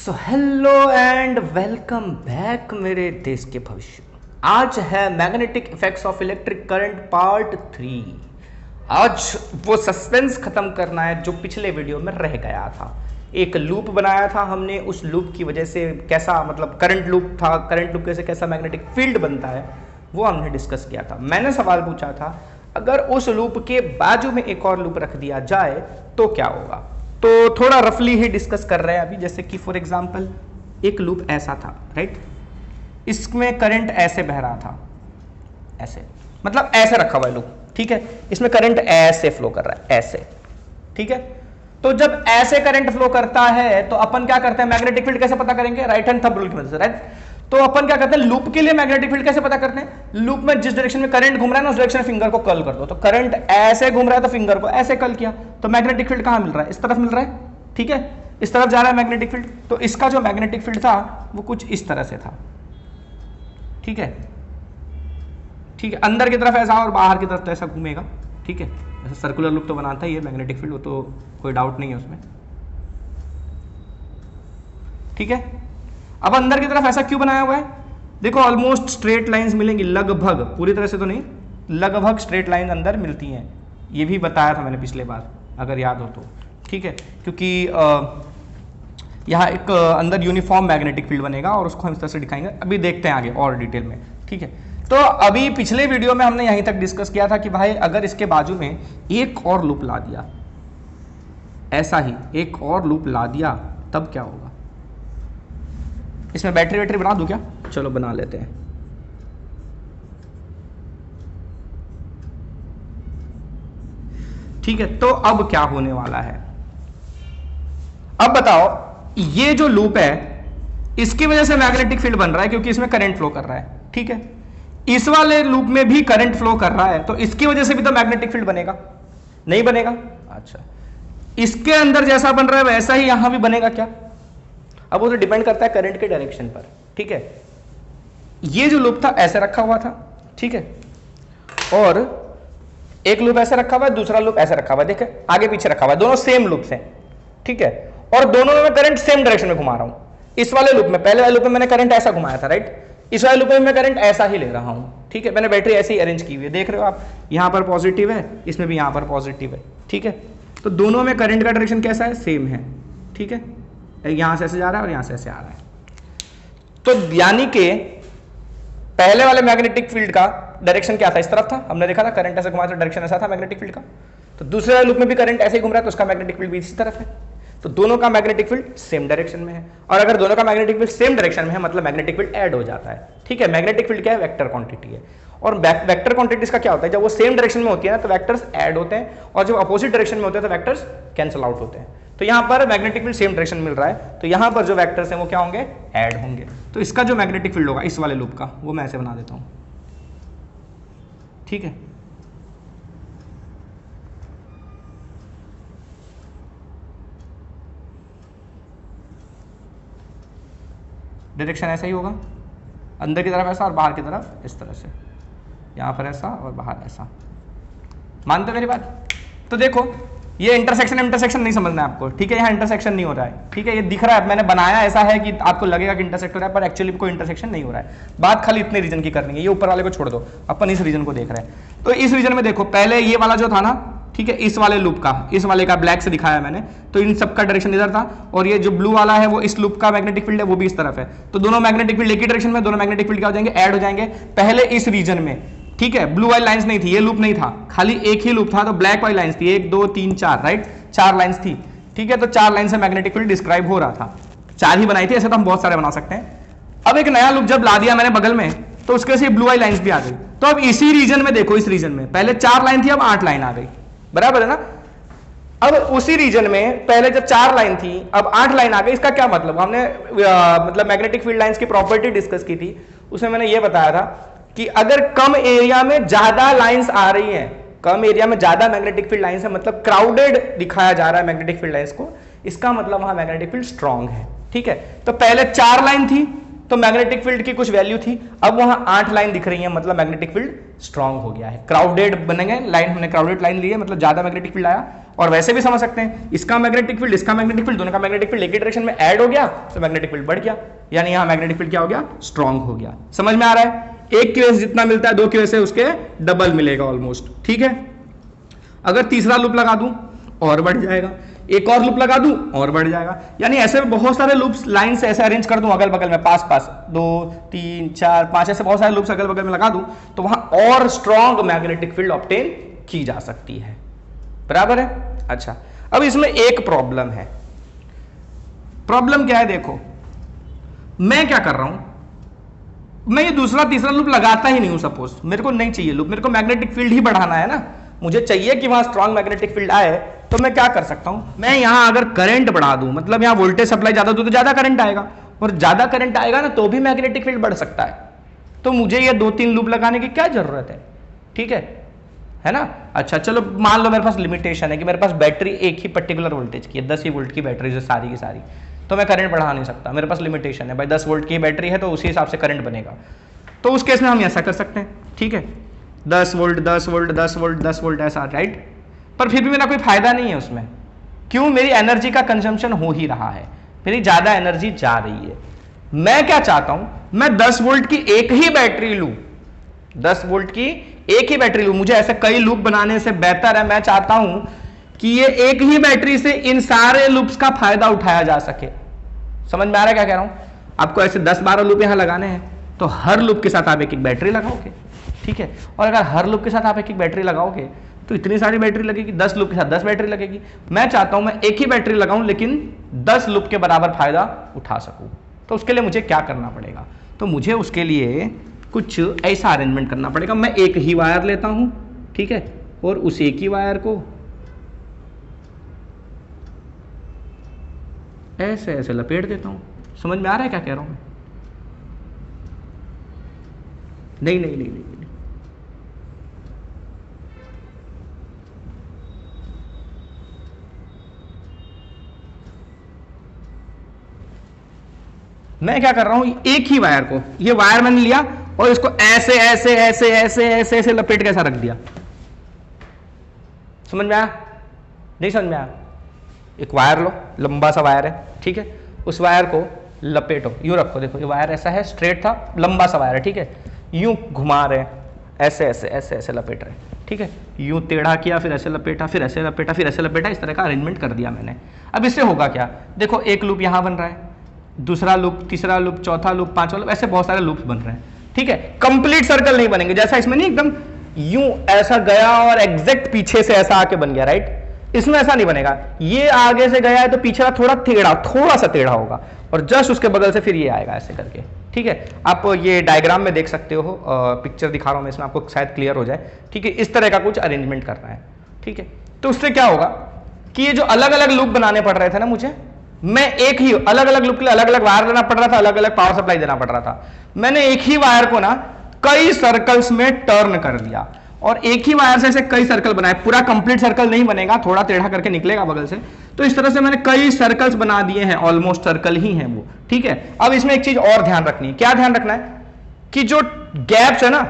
So hello and welcome back मेरे देश के भविष्य। आज है magnetic effects of electric current part 3। आज वो सस्पेंस खत्म करना है जो पिछले वीडियो में रह गया था। एक लूप बनाया था हमने, उस लूप की वजह से कैसा मतलब करंट लूप था, करंट लूप से कैसा मैग्नेटिक फील्ड बनता है वो हमने डिस्कस किया था। मैंने सवाल पूछा था अगर उस लूप के बाजू में एक और लूप रख दिया जाए तो क्या होगा। तो थोड़ा रफली ही डिस्कस कर रहे हैं अभी। जैसे कि फॉर एग्जांपल एक लूप ऐसा था, राइट, इसमें करंट ऐसे बह रहा था, ऐसे मतलब ऐसे रखा हुआ है लूप, ठीक है। इसमें करंट ऐसे फ्लो कर रहा है, ऐसे, ठीक है। तो जब ऐसे करंट फ्लो करता है तो अपन क्या करते हैं, मैग्नेटिक फील्ड कैसे पता करेंगे, राइट हैंड थंब रूल की मदद से, राइट। तो अपन क्या करते हैं, लूप के लिए मैग्नेटिक फील्ड कैसे पता करते हैं, लूप में जिस डायरेक्शन में करंट घूम रहा है ना उस डायरेक्शन में फिंगर को कर्ल कर दो। तो करंट ऐसे घूम रहा है तो फिंगर को ऐसे कर्ल किया, तो मैग्नेटिक फील्ड कहां मिल रहा है, इस तरफ मिल रहा है, ठीक है। इस तरफ जा रहा है मैग्नेटिक फील्ड। तो इसका जो मैग्नेटिक फील्ड था वो कुछ इस तरह से था, ठीक है, ठीक है। अंदर की तरफ ऐसा और बाहर की तरफ तो ऐसा घूमेगा, ठीक है। ऐसा सर्कुलर लूप तो बनाता ही है मैग्नेटिक फील्ड, वो तो कोई डाउट नहीं है उसमें, ठीक है। अब अंदर की तरफ ऐसा क्यों बनाया हुआ है, देखो ऑलमोस्ट स्ट्रेट लाइंस मिलेंगी, लगभग, पूरी तरह से तो नहीं, लगभग स्ट्रेट लाइन अंदर मिलती हैं। ये भी बताया था मैंने पिछले बार अगर याद हो तो, ठीक है। क्योंकि यहाँ एक अंदर यूनिफॉर्म मैग्नेटिक फील्ड बनेगा और उसको हम इस तरह से दिखाएंगे, अभी देखते हैं आगे और डिटेल में, ठीक है। तो अभी पिछले वीडियो में हमने यहीं तक डिस्कस किया था कि भाई अगर इसके बाजू में एक और लूप ला दिया, ऐसा ही एक और लूप ला दिया तब क्या होगा। इसमें बैटरी वैटरी बना दूं क्या, चलो बना लेते हैं। ठीक है, तो अब क्या होने वाला है, अब बताओ। ये जो लूप है इसकी वजह से मैग्नेटिक फील्ड बन रहा है क्योंकि इसमें करंट फ्लो कर रहा है, ठीक है। इस वाले लूप में भी करंट फ्लो कर रहा है तो इसकी वजह से भी तो मैग्नेटिक फील्ड बनेगा, नहीं बनेगा। अच्छा, इसके अंदर जैसा बन रहा है वैसा ही यहां भी बनेगा क्या, अब वो तो डिपेंड करता है करंट के डायरेक्शन पर, ठीक है। ये जो लूप था ऐसे रखा हुआ था, ठीक है, और एक लूप ऐसे रखा हुआ है, दूसरा लूप ऐसे रखा हुआ है, देखे आगे पीछे रखा हुआ है, दोनों सेम लूप्स हैं, ठीक है। और दोनों में मैं करंट सेम डायरेक्शन में घुमा रहा हूं। इस वाले लूप में, पहले वाले लूप में मैंने करंट ऐसा घुमाया था, राइट, इस वाले लूप में मैं करंट ऐसा ही ले रहा हूं, ठीक है। मैंने बैटरी ऐसे ही अरेंज की हुई है, देख रहे हो आप, यहां पर पॉजिटिव है, इसमें भी यहां पर पॉजिटिव है, ठीक है। तो दोनों में करंट का डायरेक्शन कैसा है, सेम है, ठीक है। यहां से ऐसे जा रहा है और यहां से ऐसे आ रहा है। तो यानी कि पहले वाले मैग्नेटिक फील्ड का डायरेक्शन क्या था, इस तरफ था, हमने देखा था करंट ऐसे घुमाया था, डायरेक्शन ऐसा था मैग्नेटिक फील्ड का। तो दूसरे वाले लूप में भी करंट ऐसे ही घूम रहा है तो उसका मैग्नेटिक फील्ड भी इसी तरफ है। तो दोनों का मैग्नेटिक फील्ड सेम डायरेक्शन में है, और अगर दोनों का मैग्नेटिक फील्ड सेम डायरेक्शन में है मतलब मैग्नेटिक फील्ड ऐड हो जाता है, ठीक है। मैग्नेटिक फील्ड क्या है, वेक्टर क्वांटिटी है, और वेक्टर क्वांटिटीज का क्या होता है, जब वो सेम डायरेक्शन में होती है ना तो वेक्टर्स ऐड होते हैं, और जब अपोजिट डायरेक्शन में होते हैं तो वेक्टर्स कैंसिल आउट होते हैं। तो यहां पर मैग्नेटिक फील्ड सेम डायरेक्शन मिल रहा है तो यहां पर जो वेक्टर्स हैं वो क्या होंगे, ऐड होंगे। तो इसका जो मैग्नेटिक फील्ड होगा इस वाले लूप का, वो मैं ऐसे बना देता हूं, ठीक है। डायरेक्शन ऐसा ही होगा, अंदर की तरफ ऐसा और बाहर की तरफ इस तरह से, यहां पर ऐसा और बाहर ऐसा। मानते हो मेरी बात। तो देखो ये इंटरसेक्शन नहीं समझना है आपको, ठीक है। यहाँ इंटरसेक्शन नहीं हो रहा है, ठीक है। ये दिख रहा है, मैंने बनाया ऐसा है कि आपको लगेगा कि इंटरसेक्ट हो रहा है, पर एक्चुअली कोई इंटरसेक्शन नहीं हो रहा है। बात खाली इतने रीजन की करनी है, ये ऊपर वाले को छोड़ दो, अपन इस रीजन को देख रहे हैं। तो इस रीजन में देखो, पहले ये वाला जो था ना, ठीक है, इस वाले लूप का, इस वाले का ब्लैक से दिखाया मैंने, तो इन सबका डायरेक्शन इधर था, और ये जो ब्लू वाला है वो इस लूप का मैग्नेटिक फील्ड है, वो भी इस तरफ है। तो दोनों मैग्नेटिक फील्ड एक ही डायरेक्शन में, दोनों मैग्नेटिक फील्ड क्या हो जाएंगे, ऐड हो जाएंगे। पहले इस रीजन में, ठीक है, ब्लू वाली लाइंस नहीं थी, ये लूप नहीं था, खाली एक ही लूप था, तो ब्लैक वाली लाइंस थी, 1 2 3 4, राइट, 4 लाइंस थी, ठीक है। तो 4 लाइन से मैग्नेटिक फील्ड डिस्क्राइब हो रहा था, 4 ही बनाई थी, ऐसे तो हम बहुत सारे बना सकते हैं। अब एक नया लूप जब ला दिया मैंने बगल में, तो उसके से ब्लू वाली लाइंस भी आ गई। तो अब इसी रीजन में देखो, इस रीजन में पहले 4 लाइन थी, अब 8 लाइन आ गई, बराबर है ना। अब उसी रीजन में पहले जब 4 लाइन थी अब 8 लाइन आ गई, इसका क्या मतलब, हमने मतलब मैग्नेटिक फील्ड लाइंस की प्रॉपर्टी डिस्कस की थी, उसमें मैंने ये बताया था कि अगर कम एरिया में ज्यादा लाइंस आ रही हैं, कम एरिया में ज्यादा मैग्नेटिक फील्ड लाइंस है, मतलब क्राउडेड दिखाया जा रहा है मैग्नेटिक फील्ड लाइंस को, इसका मतलब वहां मैग्नेटिक फील्ड स्ट्रांग है, ठीक है। तो पहले 4 लाइन थी तो मैग्नेटिक फील्ड की कुछ वैल्यू थी, अब वहां 8 लाइन दिख रही है, मतलब मैग्नेटिक फील्ड स्ट्रांग हो गया है, क्राउडेड बनेंगे लाइन, हमने क्राउडेड लाइन ली है मतलब ज्यादा मैग्नेटिक फील्ड आया, और वैसे भी समझ सकते हैं, इसका मैग्नेटिक फील्ड, इसका मैग्नेटिक फील्ड, दोनों का मैग्नेटिक फील्ड एक ही डायरेक्शन में ऐड हो गया तो मैग्नेटिक फील्ड बढ़ गया, यानी यहां मैग्नेटिक फील्ड क्या हो गया, स्ट्रांग हो गया। समझ में आ रहा है? एक की वजह से जितना मिलता है दो की वजह से उसके डबल मिलेगा ऑलमोस्ट। ठीक है, अगर तीसरा लूप लगा दूं और बढ़ जाएगा, एक और लूप लगा दूं और बढ़ जाएगा, यानी ऐसे बहुत सारे लूप्स लाइन से ऐसे अरेंज कर दूं अगल बगल में, पास पास 2 3 4 5 ऐसे बहुत सारे लूप्स अगल बगल में लगा दूं तो वहां और स्ट्रांग मैग्नेटिक फील्ड ऑब्टेन की जा सकती है। बराबर है? अच्छा, अब इसमें एक प्रॉब्लम है। प्रॉब्लम क्या है? देखो मैं क्या कर रहा हूं, मैं ये दूसरा तीसरा लूप लगाता ही नहीं हूं। सपोज मेरे को नहीं चाहिए लूप, मेरे को मैग्नेटिक फील्ड ही बढ़ाना है ना, मुझे चाहिए कि वहां स्ट्रांग मैग्नेटिक फील्ड आए, तो मैं क्या कर सकता हूं, मैं यहां अगर करंट बढ़ा दूं, मतलब यहां वोल्टेज सप्लाई ज्यादा दूं तो ज्यादा करंट आएगा, और ज्यादा करंट आएगा ना तो भी मैग्नेटिक फील्ड बढ़ सकता है। तो मुझे ये 2-3 लूप लगाने की क्या जरूरत है? ठीक है ना? अच्छा चलो मान लो मेरे पास लिमिटेशन है कि मेरे पास बैटरी एक ही पर्टिकुलर वोल्टेज की है, 10 ही वोल्ट की बैटरी है सारी की सारी, तो मैं करंट बढ़ा नहीं सकता, मेरे पास लिमिटेशन है भाई, 10 वोल्ट की बैटरी है तो उसी हिसाब से करंट बनेगा। तो उस केस में हम ऐसा कर सकते हैं, ठीक है, 10 वोल्ट 10 वोल्ट 10 वोल्ट 10 वोल्ट ऐसा, राइट? पर फिर भी मेरा कोई फायदा नहीं है उसमें, क्यों? मेरी एनर्जी का कंजम्पशन हो ही रहा है, मेरी ज्यादा एनर्जी जा रही है। मैं क्या चाहता हूं, मैं 10 वोल्ट की एक ही बैटरी लूं, 10 वोल्ट की एक ही बैटरी लूं, मुझे ऐसे कई लूप बनाने से बेहतर है, मैं चाहता हूं कि ये एक ही बैटरी से इन सारे लूप्स का फायदा उठाया जा सके। समझ में आ रहा है क्या कह रहा हूं? आपको ऐसे 10-12 लूप यहां लगाने हैं तो हर लूप के साथ आप एक एक बैटरी लगाओगे, ठीक है, और अगर हर लूप के साथ आप एक एक बैटरी लगाओगे तो इतनी सारी बैटरी लगेगी, 10 लूप के साथ 10 बैटरी लगेगी। मैं चाहता हूं मैं एक ही बैटरी लगाऊं लेकिन 10 लूप के बराबर फायदा उठा सकूं। तो उसके लिए मुझे क्या करना पड़ेगा? तो मुझे उसके लिए कुछ ऐसा अरेंजमेंट करना पड़ेगा, मैं एक ही वायर लेता हूं, ठीक है, और उस एक ही वायर को ऐसे ऐसे लपेट देता हूं। समझ में आ रहा है क्या कह रहा हूं मैं? नहीं नहीं नहीं नहीं, नहीं। मैं क्या कर रहा हूं, एक ही वायर को, ये वायर मैंने लिया और इसको ऐसे ऐसे ऐसे ऐसे ऐसे ऐसे लपेट के ऐसा रख दिया। समझ में आया? नहीं समझ में आया? एक वायर लो, लंबा सा वायर है, ठीक है, उस वायर को लपेटो, यूं रखो, देखो ये वायर ऐसा है, स्ट्रेट था, लंबा सा वायर है, ठीक है, यूं घुमा रहे, ऐसे ऐसे ऐसे ऐसे लपेट रहे, ठीक है, यूं टेढ़ा किया, फिर ऐसे लपेटा, फिर ऐसे लपेटा, फिर ऐसे लपेटा, इस तरह का अरेंजमेंट कर दिया मैंने। अब इससे होगा क्या? देखो एक लूप यहां बन रहा है, दूसरा लूप, तीसरा लूप, चौथा लूप, पांचवा लूप, ऐसे बहुत सारे लूप्स बन रहे हैं, ठीक है। कंप्लीट सर्कल नहीं बनेंगे, जैसा इसमें नहीं एकदम यूं ऐसा गया और एग्जैक्ट पीछे से ऐसा आके बन गया, राइट? इसमें ऐसा नहीं बनेगा, ये आगे से गया है तो पीछे थोड़ा टेढ़ा, थोड़ा सा टेढ़ा होगा, और जस्ट उसके बगल से फिर ये आएगा ऐसे करके, ठीक है। आप ये डायग्राम में देख सकते हो, पिक्चर दिखा रहा हूं मैं इसमें, आपको शायद क्लियर हो जाए, ठीक है। इस तरह का कुछ अरेंजमेंट करना है, ठीक है। तो उससे क्या होगा कि ये जो अलग अलग लूप बनाने पड़ रहे थे ना मुझे, मैं एक ही अलग अलग लूप के लिए अलग अलग वायर देना पड़ रहा था, अलग अलग पावर सप्लाई देना पड़ रहा था, मैंने एक ही वायर को ना कई सर्कल्स में टर्न कर दिया, और एक ही वायर से ऐसे कई सर्कल बनाए। पूरा कंप्लीट सर्कल नहीं बनेगा, थोड़ा टेढ़ा करके निकलेगा बगल से, तो इस तरह से मैंने कई सर्कल्स बना दिए हैं, ऑलमोस्ट सर्कल ही हैं वो, ठीक है। अब इसमें एक चीज और ध्यान रखनी है, क्या ध्यान रखना है कि जो गैप्स है ना,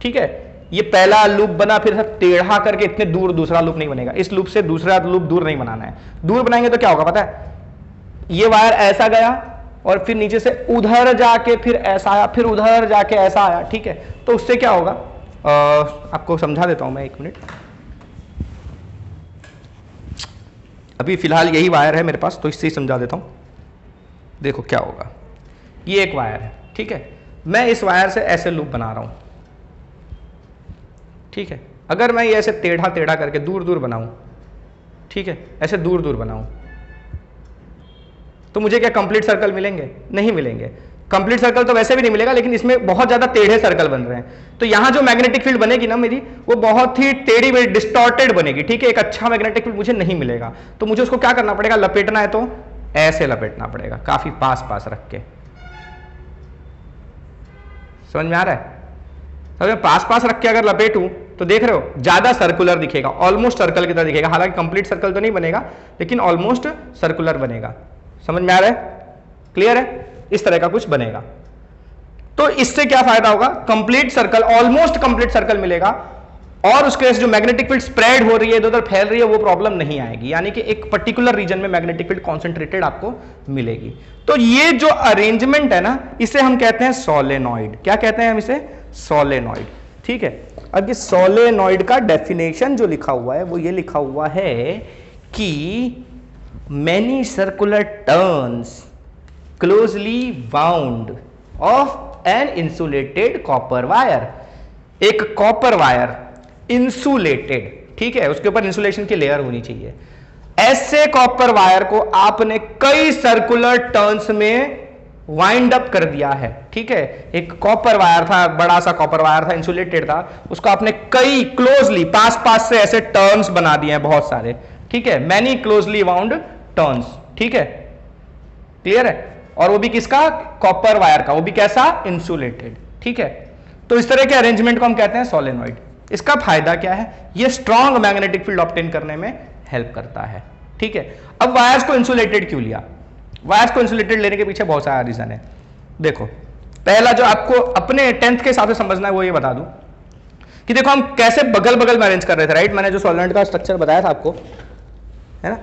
ठीक है, ये पहला लूप बना, फिर सब टेढ़ा करके इतने दूर दूसरा लूप नहीं बनेगा, इस लूप से दूसरा लूप दूर नहीं बनाना है। दूर बनाएंगे तो क्या होगा पता है, ये वायर ऐसा गया और फिर नीचे से उधर जाके फिर ऐसा आया, फिर उधर जाके ऐसा आया, ठीक है। तो उससे क्या होगा, आपको समझा देता हूं मैं, एक मिनट। अभी फिलहाल यही वायर है मेरे पास, तो इससे ही समझा देता हूं। देखो क्या होगा, ये एक वायर है, ठीक है, मैं इस वायर से ऐसे लूप बना रहा हूं, ठीक है। अगर मैं ये ऐसे टेढ़ा टेढ़ा करके दूर दूर बनाऊं, ठीक है, ऐसे दूर दूर बनाऊं, तो मुझे क्या कंप्लीट सर्कल मिलेंगे? नहीं मिलेंगे। कंप्लीट सर्कल तो वैसे भी नहीं मिलेगा, लेकिन इसमें बहुत ज्यादा टेढ़े सर्कल बन रहे हैं, तो यहां जो मैग्नेटिक फील्ड बनेगी ना मेरी, वो बहुत ही टेढ़ी में डिस्टॉर्टेड बनेगी, ठीक है। एक अच्छा मैग्नेटिक फील्ड मुझे नहीं मिलेगा, तो मुझे उसको क्या करना पड़ेगा, लपेटना है तो ऐसे लपेटना पड़ेगा, काफी पास पास रख के। समझ में आ रहा है? तो पास पास रख के अगर लपेटूं तो देख रहे हो ज्यादा सर्कुलर दिखेगा, ऑलमोस्ट सर्कल की तरह दिखेगा, हालांकि कंप्लीट सर्कल तो नहीं बनेगा, लेकिन ऑलमोस्ट सर्कुलर बनेगा। समझ में आ रहा है? क्लियर है? इस तरह का कुछ बनेगा। तो इससे क्या फायदा होगा, complete circle, almost complete circle मिलेगा, और उसके जो मैग्नेटिक फील्ड स्प्रेड हो रही है, इधर उधर फैल रही है, वो प्रॉब्लम नहीं आएगी, यानी कि एक पर्टिकुलर रीजन में मैग्नेटिक फील्ड कॉन्सेंट्रेटेड आपको मिलेगी। तो ये जो अरेंजमेंट है ना, इसे हम कहते हैं सोलेनॉइड। क्या कहते हैं हम इसे? सोलेनॉइड। ठीक है, अब ये सोलेनॉइड का डेफिनेशन जो लिखा हुआ है वो ये लिखा हुआ है कि many circular turns closely bound of an insulated copper wire. एक कॉपर वायर इंसुलेटेड, ठीक है, उसके ऊपर इंसुलेशन की लेयर होनी चाहिए। ऐसे कॉपर वायर को आपने कई सर्कुलर टर्न्स में वाइंड अप कर दिया है। ठीक है, एक कॉपर वायर था, बड़ा सा कॉपर वायर था, इंसुलेटेड था, उसको आपने कई क्लोजली पास से ऐसे टर्न्स बना दिए हैं, बहुत सारे। ठीक है, मैनी क्लोजली बाउंड टर्न्स। ठीक है, क्लियर है? और वो भी किसका? कॉपर वायर का, वो भी कैसा? इंसुलेटेड। ठीक है, तो इस तरह के अरेंजमेंट को हम कहते हैं सोलेनॉइड। इसका फायदा क्या है? ये स्ट्रॉन्ग मैग्नेटिक फील्ड ऑब्टेन करने में हेल्प करता है। ठीक है, अब वायर्स को इंसुलेटेड क्यों लिया? वायर्स को इंसुलेटेड लेने के पीछे बहुत सारा रीजन है। देखो, पहला जो आपको अपने 10th के हिसाब से समझना है वो ये बता दूं कि देखो हम कैसे बगल बगल में अरेंज कर रहे थे, राइट? मैंने जो सोलेनॉइड का स्ट्रक्चर बताया था आपको, है ना,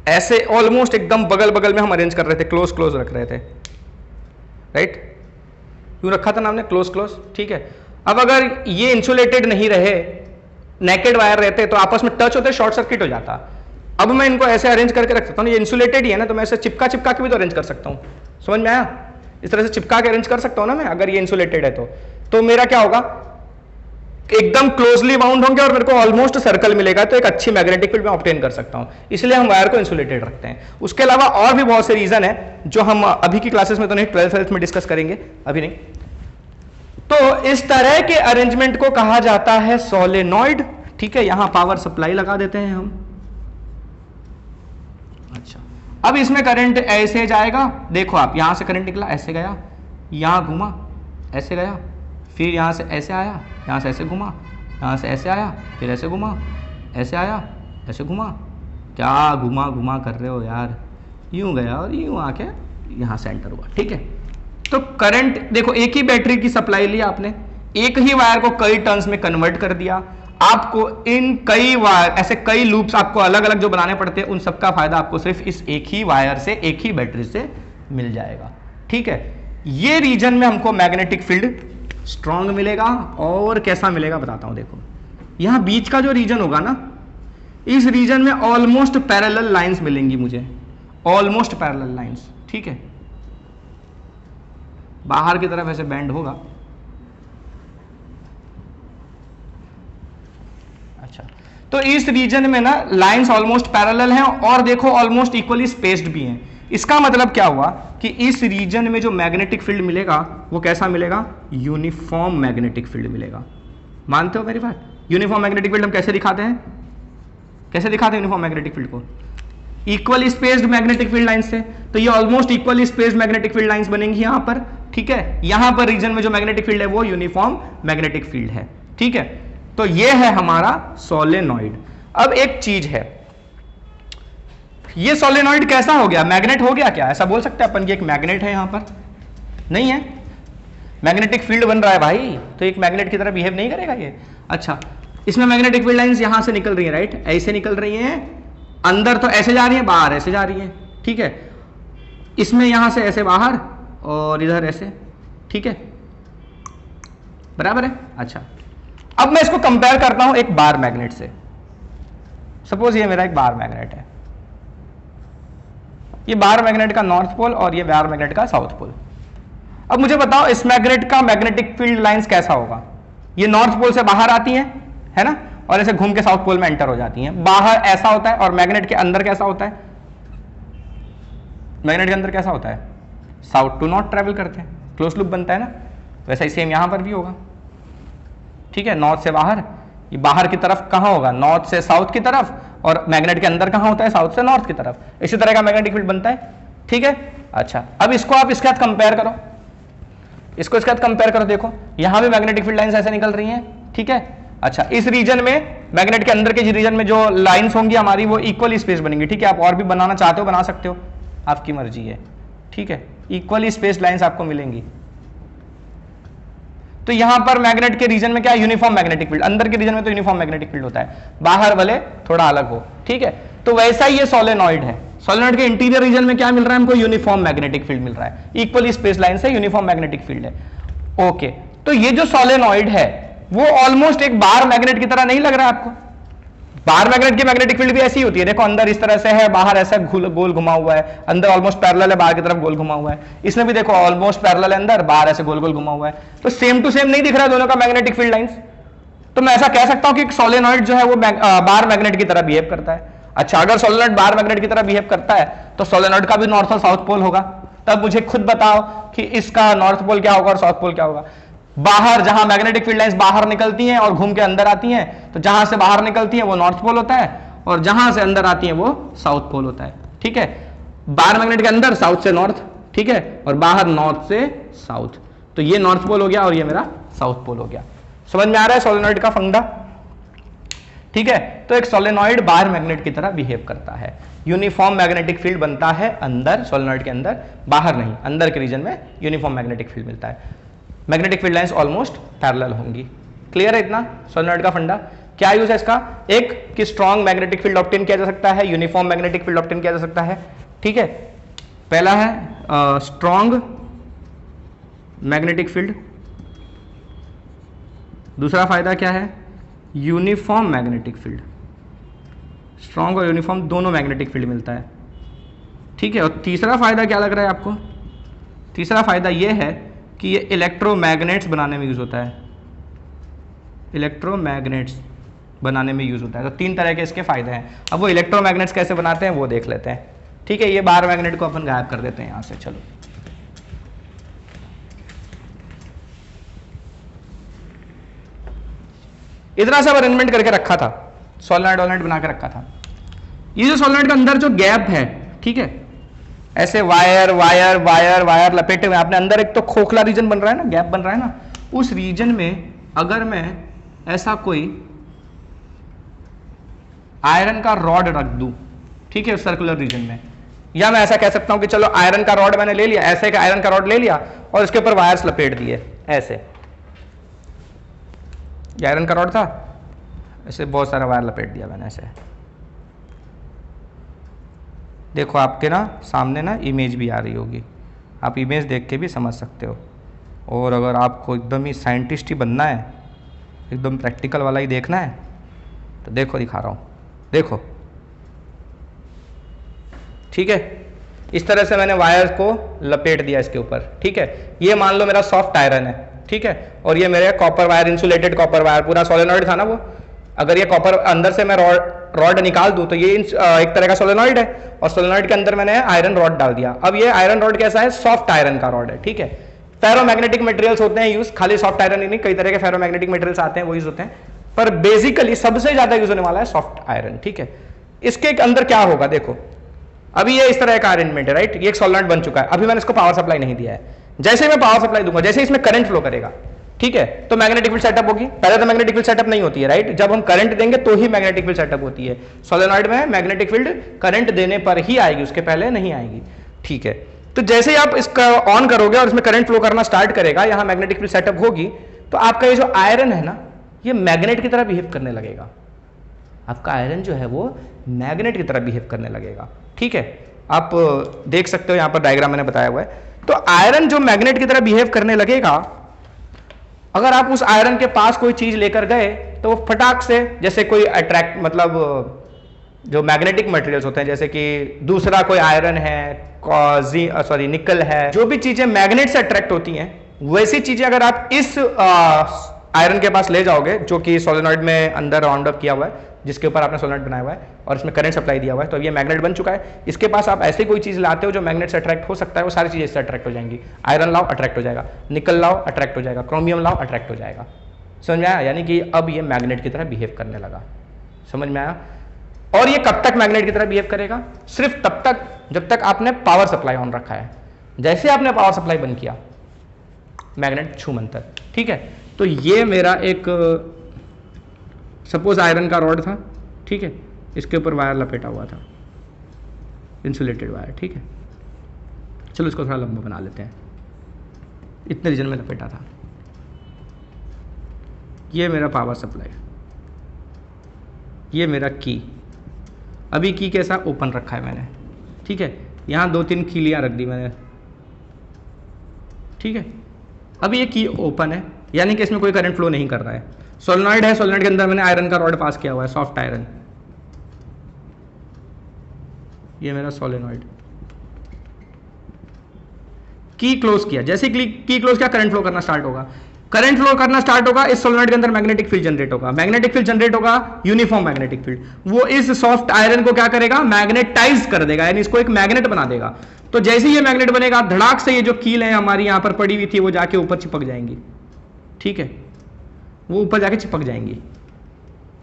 ऐसे ऑलमोस्ट एकदम बगल बगल में हम अरेंज कर रहे थे, क्लोज क्लोज रख रहे थे, राइट? यूं रखा था ना हमने, क्लोज क्लोज। ठीक है, अब अगर ये इंसुलेटेड नहीं रहे, नेकेड वायर रहते तो आपस में टच होते, शॉर्ट सर्किट हो जाता। अब मैं इनको ऐसे अरेंज करके रख सकता हूँ, ये इंसुलेटेड ही है ना, तो मैं ऐसे चिपका चिपका के भी तो अरेंज कर सकता हूँ। समझ में आया? इस तरह से चिपका के अरेंज कर सकता हूँ ना मैं, अगर ये इंसुलेटेड है तो मेरा क्या होगा? एकदम क्लोजली बाउंड होंगे और मेरे को ऑलमोस्ट सर्कल मिलेगा, तो एक अच्छी मैग्नेटिक फील्ड में ऑब्टेन कर सकता हूं। इसलिए हम वायर को इंसुलेटेड रखते हैं। उसके अलावा और भी बहुत से रीजन है जो हम अभी की क्लासेस में तो नहीं, 12th में डिस्कस करेंगे, अभी नहीं। तो इस तरह के अरेंजमेंट को कहा जाता है सोलेनॉइड। ठीक है, यहां पावर सप्लाई लगा देते हैं हम। अच्छा, अब इसमें करंट ऐसे जाएगा, देखो आप, यहां से करंट निकला, ऐसे गया, यहां घुमा, ऐसे गया, फिर यहां से ऐसे आया, यहां से ऐसे घुमा, यहां से ऐसे आया, फिर ऐसे घुमा, ऐसे आया, ऐसे घुमा। क्या घुमा घुमा कर रहे हो यार? यूं गया और यूं आके यहां से एंटर हुआ। ठीक है, तो करंट देखो, एक ही बैटरी की सप्लाई ली आपने, एक ही वायर को कई टर्न्स में कन्वर्ट कर दिया। आपको इन कई वायर, ऐसे कई लूप्स आपको अलग अलग जो बनाने पड़ते हैं, उन सबका फायदा आपको सिर्फ इस एक ही वायर से, एक ही बैटरी से मिल जाएगा। ठीक है, ये रीजन में हमको मैग्नेटिक फील्ड स्ट्रॉन्ग मिलेगा। और कैसा मिलेगा बताता हूं। देखो, यहां बीच का जो रीजन होगा ना, इस रीजन में ऑलमोस्ट पैरेलल लाइंस मिलेंगी मुझे, ऑलमोस्ट पैरेलल लाइंस। ठीक है, बाहर की तरफ ऐसे बैंड होगा। अच्छा, तो इस रीजन में ना लाइंस ऑलमोस्ट पैरेलल हैं और देखो ऑलमोस्ट इक्वली स्पेस्ड भी हैं। इसका मतलब क्या हुआ कि इस रीजन में जो मैग्नेटिक फील्ड मिलेगा वो कैसा मिलेगा? यूनिफॉर्म मैग्नेटिक फील्ड मिलेगा। मानते हो मेरी बात? यूनिफॉर्म मैग्नेटिक फील्ड हम कैसे दिखाते हैं? कैसे दिखाते हैं यूनिफॉर्म मैग्नेटिक फील्ड को? Equally spaced magnetic field lines से। तो ये almost equally spaced magnetic field lines बनेंगी यहां पर। ठीक है, यहां पर रीजन में जो मैग्नेटिक फील्ड है वो यूनिफॉर्म मैग्नेटिक फील्ड है। ठीक है, तो ये है हमारा सोलेनॉइड। अब एक चीज है, ये सोलेनॉइड कैसा हो गया? मैग्नेट हो गया क्या? ऐसा बोल सकते हैं अपन कि एक मैग्नेट है यहां पर? नहीं है, मैग्नेटिक फील्ड बन रहा है भाई, तो एक मैग्नेट की तरह बिहेव नहीं करेगा ये। अच्छा, इसमें मैग्नेटिक फील्ड लाइंस यहां से निकल रही है, राइट? ऐसे निकल रही हैं, अंदर तो ऐसे जा रही है, बाहर ऐसे जा रही है। ठीक है, इसमें यहां से ऐसे बाहर और इधर ऐसे। ठीक है, बराबर है? अच्छा, अब मैं इसको कंपेयर करता हूं एक बार मैग्नेट से। सपोज ये मेरा एक बार मैग्नेट है, ये बार मैग्नेट का नॉर्थ पोल और ये बार मैग्नेट का साउथ पोल। अब मुझे बताओ इस मैग्नेट का मैग्नेटिक फील्ड लाइंस कैसा होगा? ये नॉर्थ पोल से बाहर आती है ना, और ऐसे घूम के साउथ पोल में एंटर हो जाती हैं। बाहर ऐसा होता है और मैग्नेट के अंदर कैसा होता है? मैग्नेट के अंदर कैसा होता है? साउथ टू नॉर्थ ट्रेवल करते हैं, क्लोज लूप बनता है ना। वैसा ही सेम यहां पर भी होगा। ठीक है, नॉर्थ से बाहर, ये बाहर की तरफ कहां होगा? नॉर्थ से साउथ की तरफ, और मैग्नेट के अंदर कहां होता है? साउथ से नॉर्थ की तरफ। इसी तरह का मैग्नेटिक फील्ड बनता है। ठीक है, अच्छा, अब इसको आप इसके साथ कंपेयर करो, इसको इसके साथ कंपेयर करो। देखो यहां भी मैग्नेटिक फील्ड लाइंस ऐसे निकल रही हैं। ठीक है, अच्छा, इस रीजन में, मैग्नेट के अंदर के रीजन में जो लाइंस होंगी हमारी वो इक्वली स्पेस बनेंगी। ठीक है, आप और भी बनाना चाहते हो बना सकते हो, आपकी मर्जी है। ठीक है, इक्वली स्पेस लाइंस आपको मिलेंगी। तो यहां पर मैग्नेट के रीजन में क्या है, यूनिफॉर्म मैग्नेटिक फील्ड, अंदर के रीजन में तो यूनिफॉर्म मैग्नेटिक फील्ड होता है, बाहर वाले थोड़ा अलग हो, ठीक है। तो वैसा ही ये सोलेनॉइड है, सोलेनॉइड के इंटीरियर रीजन में क्या मिल रहा है हमको, यूनिफॉर्म मैग्नेटिक फील्ड मिल रहा है, इक्वली स्पेस लाइन से यूनिफॉर्म मैग्नेटिक फील्ड है। ओके, तो ये जो सोलेनॉइड है वो ऑलमोस्ट एक बार मैग्नेट की तरह नहीं लग रहा है आपको? बार मैग्नेट की मैग्नेटिक फील्ड भी ऐसी होती है, देखो अंदर इस तरह से है, बाहर ऐसा गोल घुमा हुआ है, अंदर ऑलमोस्ट पैरेलल है, बाहर की तरफ गोल घुमा हुआ है। इसमें भी देखो ऑलमोस्ट पैरेलल है अंदर, बाहर ऐसे गोल गोल घुमा हुआ है, तो सेम टू सेम नहीं दिख रहा है दोनों का मैग्नेटिक फील्ड लाइंस। तो मैं ऐसा कह सकता हूं कि एक सोलेनॉइड जो है वो बार मैग्नेट की तरह बिहेव करता है। अच्छा, अगर सोलेनॉइड बार मैग्नेट की तरह बिहेव करता है तो सोलेनॉइड का भी नॉर्थ और साउथ पोल होगा। तब मुझे खुद बताओ कि इसका नॉर्थ पोल क्या होगा और साउथ पोल क्या होगा। बाहर जहां मैग्नेटिक फील्ड लाइंस बाहर निकलती हैं और घूम के अंदर आती हैं, तो जहां से बाहर निकलती हैं वो नॉर्थ पोल होता है और जहां से अंदर आती हैं वो साउथ पोल होता है, ठीक है। बार मैग्नेट के अंदर साउथ से नॉर्थ, ठीक है, और बाहर नॉर्थ से साउथ, तो ये नॉर्थ पोल हो गया और ये मेरा साउथ पोल हो गया। समझ में आ रहा है सोलेनॉइड का फंडा, ठीक है। तो एक सोलेनॉइड बार मैग्नेट की तरह बिहेव करता है, यूनिफॉर्म मैग्नेटिक फील्ड बनता है अंदर सोलेनॉइड के अंदर, बाहर नहीं, अंदर के रीजन में यूनिफॉर्म मैग्नेटिक फील्ड मिलता है, magnetic field lines almost parallel होंगी। क्लियर है इतना सोलेनॉइड का फंडा? क्या यूज है इसका? एक कि स्ट्रॉन्ग मैग्नेटिक फील्ड ऑब्टेन किया जा सकता है, यूनिफॉर्म मैग्नेटिक फील्ड ऑब्टेन किया जा सकता है, ठीक है। पहला है स्ट्रॉन्ग मैग्नेटिक फील्ड, दूसरा फायदा क्या है, यूनिफॉर्म मैग्नेटिक फील्ड, स्ट्रॉन्ग और यूनिफॉर्म दोनों मैग्नेटिक फील्ड मिलता है, ठीक है। और तीसरा फायदा क्या लग रहा है आपको? तीसरा फायदा यह है कि ये इलेक्ट्रोमैग्नेट्स बनाने में यूज होता है, इलेक्ट्रोमैग्नेट्स बनाने में यूज होता है। तो तीन तरह के इसके फायदे हैं। अब वो इलेक्ट्रोमैग्नेट्स कैसे बनाते हैं वो देख लेते हैं, ठीक है। ये बार मैग्नेट को अपन गायब कर देते हैं यहां से, चलो। इतना सब अरेंजमेंट करके रखा था, सोलेनॉइड वोलेनॉइड बना के रखा था। ये जो सोलेनॉइड का अंदर जो गैप है, ठीक है, ऐसे वायर वायर वायर वायर लपेटे हुए, आपने अंदर एक तो खोखला रीजन बन रहा है ना, गैप बन रहा है ना, उस रीजन में अगर मैं ऐसा कोई आयरन का रॉड रख दूं, ठीक है, सर्कुलर रीजन में, या मैं ऐसा कह सकता हूं कि चलो आयरन का रॉड मैंने ले लिया, ऐसे एक आयरन का रॉड ले लिया और इसके ऊपर वायर्स लपेट दिए, ऐसे आयरन का रॉड था, ऐसे बहुत सारा वायर लपेट दिया मैंने ऐसे। देखो आपके ना सामने ना इमेज भी आ रही होगी, आप इमेज देख के भी समझ सकते हो। और अगर आपको एकदम ही साइंटिस्ट ही बनना है, एकदम प्रैक्टिकल वाला ही देखना है, तो देखो दिखा रहा हूँ, देखो, ठीक है। इस तरह से मैंने वायर को लपेट दिया इसके ऊपर, ठीक है। ये मान लो मेरा सॉफ्ट आयरन है, ठीक है, और ये मेरे copper wire, insulated copper wire, पूरा सोलेनॉइड था ना वो। अगर ये कॉपर अंदर से मैं रॉड निकाल दूं तो ये एक तरह का सोलेनॉइड है, और सोलेनॉइड के अंदर मैंने आयरन रॉड डाल दिया। अब ये आयरन रॉड कैसा है? सॉफ्ट आयरन का रॉड है, ठीक है। फेरोमैग्नेटिक मटेरियल्स होते हैं यूज, खाली सॉफ्ट आयरन ही नहीं, कई तरह के फेरोमैग्नेटिक मटेरियल्स आते हैं वो यूज होते हैं, पर बेसिकली सबसे ज्यादा यूज होने वाला है सॉफ्ट आयरन, ठीक है। इसके अंदर क्या होगा देखो, अभी ये इस तरह का अरेंजमेंट है, राइट, ये एक सोलेनॉइड बन चुका है, अभी मैंने इसको पावर सप्लाई नहीं दिया है। जैसे मैं पावर सप्लाई दूंगा, जैसे इसमें करंट फ्लो करेगा, ठीक है, तो मैग्नेटिक फील्ड सेटअप होगी। पहले तो मैग्नेटिक फील्ड सेटअप नहीं होती है, राइट, जब हम करंट देंगे तो ही मैग्नेटिक फील्ड सेटअप होती है। सोलेनॉइड में मैग्नेटिक फील्ड करंट देने पर ही आएगी, उसके पहले नहीं आएगी, ठीक है। तो जैसे ही आप इसका ऑन करोगे और इसमें करंट फ्लो करना स्टार्ट करेगा, यहां मैग्नेटिक फील्ड सेटअप होगी, तो आपका ये जो आयरन है ना, ये मैग्नेट की तरह बिहेव करने लगेगा। आपका आयरन जो है वो मैग्नेट की तरह बिहेव करने लगेगा, ठीक है। आप देख सकते हो यहां पर डायग्राम मैंने बताया हुआ है। तो आयरन जो मैग्नेट की तरह बिहेव करने लगेगा, अगर आप उस आयरन के पास कोई चीज लेकर गए तो वो फटाक से, जैसे कोई अट्रैक्ट, मतलब जो मैग्नेटिक मटेरियल्स होते हैं, जैसे कि दूसरा कोई आयरन है, निकल है, जो भी चीजें मैग्नेट से अट्रैक्ट होती हैं, वैसी चीजें अगर आप इस आयरन के पास ले जाओगे, जो कि सोलेनॉइड में अंदर राउंड अप किया हुआ है, जिसके ऊपर आपने सोलेनॉइड बनाया हुआ है और इसमें करंट सप्लाई दिया हुआ है, तो ये मैग्नेट बन चुका है। इसके पास आप ऐसी कोई चीज लाते हो जो मैग्नेट से अट्रैक्ट हो सकता है, वो सारी चीजें इससे अट्रैक्ट हो जाएंगी। आयरन लाओ अट्रैक्ट हो जाएगा, निकल लाओ अट्रैक्ट हो जाएगा, क्रोमियम लाओ अट्रैक्ट हो जाएगा। समझ में आया? यानी कि अब ये मैग्नेट की तरह बिहेव करने लगा। समझ में आया? और ये कब तक मैग्नेट की तरह बिहेव करेगा? सिर्फ तब तक जब तक आपने पावर सप्लाई ऑन रखा है। जैसे आपने पावर सप्लाई बंद किया, मैग्नेट छूमंतर, ठीक है। तो ये मेरा एक सपोज आयरन का रॉड था, ठीक है, इसके ऊपर वायर लपेटा हुआ था, इंसुलेटेड वायर, ठीक है। चलो इसको थोड़ा लंबा बना लेते हैं। इतने रीजन में लपेटा था, ये मेरा पावर सप्लाई, ये मेरा की। अभी की कैसा ओपन रखा है मैंने, ठीक है, यहाँ 2-3 कीलियाँ रख दी मैंने, ठीक है। अभी ये की ओपन है, यानी कि इसमें कोई करंट फ्लो नहीं कर रहा है। सोलेनॉइड है, सोलेनॉइड के अंदर मैंने आयरन का रॉड पास किया हुआ है, सॉफ्ट आयरन, ये मेरा सोलेनॉइड। की क्लोज किया, जैसे की क्लोज किया करंट फ्लो करना स्टार्ट होगा। करंट फ्लो करना स्टार्ट होगा, इस सोलेनॉइड के अंदर मैग्नेटिक फील्ड जनरेट होगा। मैग्नेटिक फील्ड जनरेट होगा, यूनिफॉर्म मैग्नेटिक फील्ड, वो इस सॉफ्ट आयरन को क्या करेगा, मैग्नेटाइज कर देगा, यानी इसको एक मैग्नेट बना देगा। तो जैसे ही ये मैग्नेट बनेगा, धड़ाक से ये जो कील है हमारी यहां पर पड़ी हुई थी, वो जाके ऊपर चिपक जाएंगी, ठीक है, वो ऊपर जाके चिपक जाएंगी।